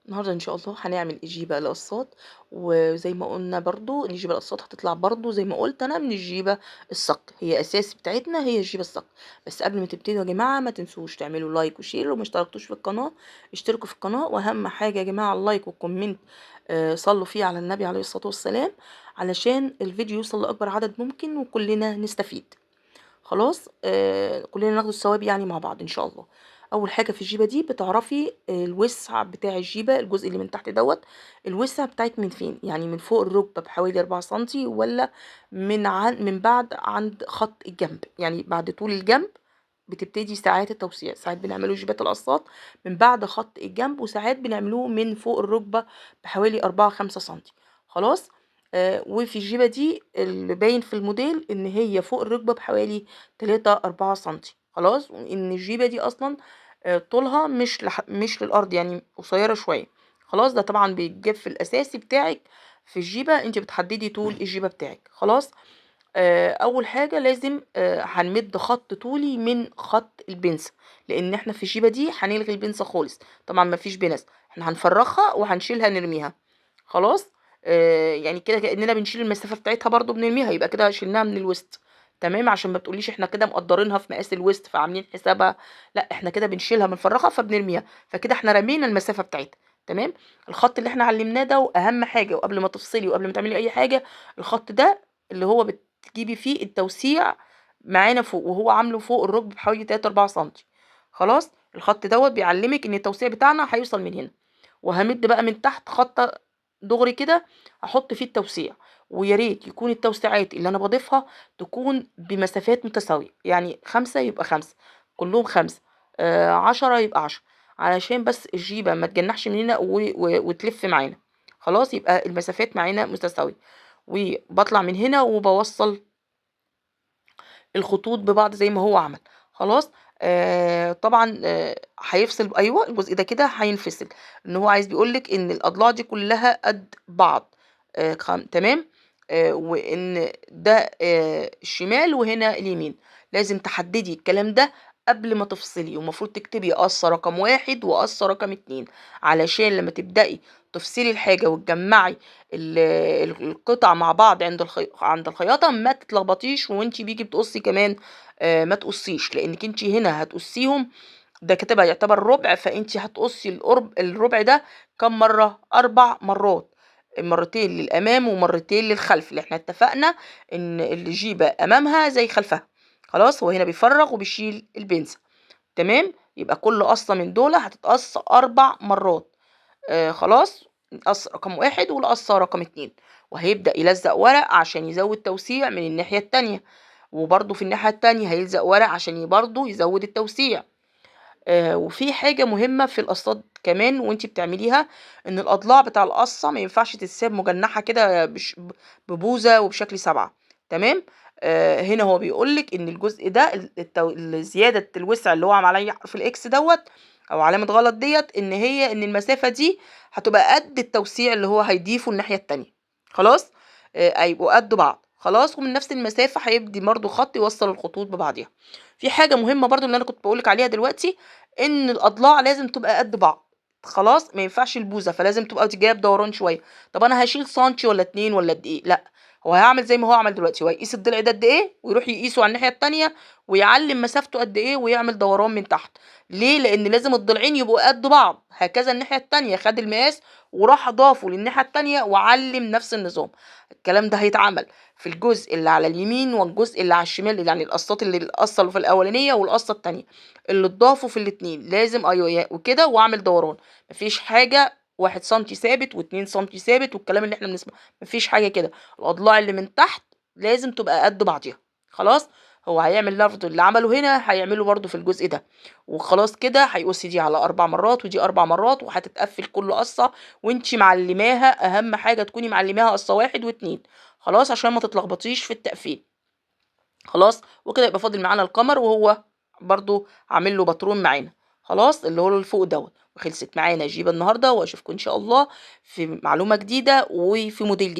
النهارده ان شاء الله هنعمل الجيبه القصاط، وزي ما قلنا برضو ان الجيبه القصاط هتطلع برضو زي ما قلت انا من الجيبه الصق. هي اساس بتاعتنا هي الجيبه الصق. بس قبل ما تبتدوا يا جماعه ما تنسوش تعملوا لايك وشير، وما اشتركتوش في القناه اشتركوا في القناه، واهم حاجه يا جماعه اللايك والكومنت. صلوا فيه على النبي عليه الصلاه والسلام علشان الفيديو يوصل لاكبر عدد ممكن وكلنا نستفيد. خلاص كلنا ناخد الثواب يعني مع بعض ان شاء الله. اول حاجه في الجيبه دي بتعرفي الوسع بتاع الجيبه، الجزء اللي من تحت دوت الوسع بتاعك من فين، يعني من فوق الركبه بحوالي 4 سنتي، ولا من بعد عند خط الجنب، يعني بعد طول الجنب بتبتدي ساعات التوسيع. ساعات بنعمله جيبات القصاط من بعد خط الجنب، وساعات بنعملوه من فوق الركبه بحوالي 4 5 سنتي. خلاص. وفي الجيبه دي اللي باين في الموديل ان هي فوق الركبه بحوالي 3 4 سنتي. خلاص، وان الجيبه دي اصلا طولها مش للارض، يعني قصيره شويه. خلاص، ده طبعا بيتجاب في الاساسي بتاعك. في الجيبه انت بتحددي طول الجيبه بتاعك. خلاص. اول حاجه لازم هنمد خط طولي من خط البنسه، لان احنا في الجيبه دي هنلغي البنسه خالص. طبعا مفيش بنس، احنا هنفرغها وهنشيلها نرميها. خلاص. يعني كده كاننا بنشيل المسافه بتاعتها برضو بنرميها، يبقى كده شلناها من الوسط. تمام، عشان ما تقوليش احنا كده مقدرينها في مقاس الوسط فعاملين حسابها. لا، احنا كده بنشيلها بنفرغها فبنرميها، فكده احنا رمينا المسافه بتاعتها. تمام. الخط اللي احنا علمناه ده واهم حاجه، وقبل ما تفصلي وقبل ما تعملي اي حاجه، الخط ده اللي هو تجيبي فيه التوسيع معانا فوق، وهو عامله فوق الركبه بحوالي 3 4 سنتي. خلاص. الخط دوت بيعلمك ان التوسيع بتاعنا هيوصل من هنا. وهمد بقى من تحت خط دغري كده، احط فيه التوسيع. ويا ريت يكون التوسيعات اللي انا بضيفها تكون بمسافات متساويه، يعني 5 يبقى 5، كلهم 5. 10 يبقى 10، علشان بس الجيبه ما تجنحش مننا وتلف معانا. خلاص، يبقى المسافات معانا متساويه. وبطلع من هنا وبوصل الخطوط ببعض زي ما هو عمل. خلاص. طبعا هيفصل. ايوه، الجزء ده كده هينفصل، ان هو عايز بيقولك ان الاضلاع دي كلها قد بعض. تمام. وان ده الشمال وهنا اليمين. لازم تحددي الكلام ده قبل ما تفصلي، ومفروض تكتبي قص رقم 1 وقص رقم 2، علشان لما تبدأي تفصلي الحاجة وتجمعي القطع مع بعض عند الخياطة ما تتلخبطيش، وانتي بيجي بتقصي كمان ما تقصيش، لانك انتي هنا هتقصيهم. ده كده يعتبر ربع، فانتي هتقصي الربع ده كم مرة؟ 4 مرات. مرتين للامام ومرتين للخلف، اللي احنا اتفقنا ان الجيبة امامها زي خلفها. خلاص. هو هنا بيفرغ وبيشيل البنسة. تمام. يبقى كل قصة من دول هتتقص 4 مرات. خلاص. القص رقم 1 والقصة رقم 2. وهيبدأ يلزق ورق عشان يزود توسيع من الناحية التانية، وبرضو في الناحية التانية هيلزق ورق عشان برضو يزود التوسيع. وفي حاجة مهمة في القصات كمان وانتي بتعمليها، ان الاضلاع بتاع القصة ما ينفعش تتساب مجنحة كده ببوزة وبشكل 7. تمام. هنا هو بيقولك ان الجزء ده زيادة الوسع اللي هو عمل عليه حرف الاكس دوت، او علامة غلط ديت، ان المسافة دي هتبقى قد التوسيع اللي هو هيضيفه الناحية التانية. خلاص. هيبقوا قد بعض. خلاص. ومن نفس المسافة هيبدي برضو خط يوصل الخطوط ببعضها. في حاجة مهمة برضو اللي انا كنت بقولك عليها دلوقتي، ان الاضلاع لازم تبقى قد بعض. خلاص، ما ينفعش البوزة، فلازم تبقى جايب دوران شوية. طب انا هشيل سنتي ولا 2 ولا قد ايه؟ لا، هو هيعمل زي ما هو عمل دلوقتي، هو هيقيس الضلع ده قد ايه ويروح يقيسه على الناحية التانية، ويعلم مسافته قد ايه ويعمل دوران من تحت. ليه؟ لان لازم الضلعين يبقوا قد بعض. هكذا الناحية التانية خد المقاس وراح اضافه للناحية التانية وعلم نفس النظام. الكلام ده هيتعمل في الجزء اللي على اليمين والجزء اللي على الشمال، يعني القصات اللي القصة اللي في الاولانية والقصة التانية اللي اتضافوا في الاتنين. لازم ايوه وكده، واعمل دوران. مفيش حاجة 1 سنتي ثابت و2 سنتي ثابت والكلام اللي احنا بنسمعه. مفيش حاجة كده. الاضلاع اللي من تحت لازم تبقى قد بعضيها. خلاص. هو هيعمل لفظ اللي عمله هنا هيعمله برضو في الجزء ده. وخلاص كده هيقص دي على 4 مرات ودي 4 مرات، وهتتقفل كل قصة وانتي معلماها. اهم حاجة تكوني معلماها قصة 1 و2. خلاص، عشان ما تتلخبطيش في التقفيل. خلاص. وكده يبقى فاضل معانا القمر، وهو برضو عامل له باترون معانا. خلاص، اللي هو اللي فوق دوت. وخلصت معانا جيبه النهارده، واشوفكم ان شاء الله في معلومه جديده وفي موديل جديد.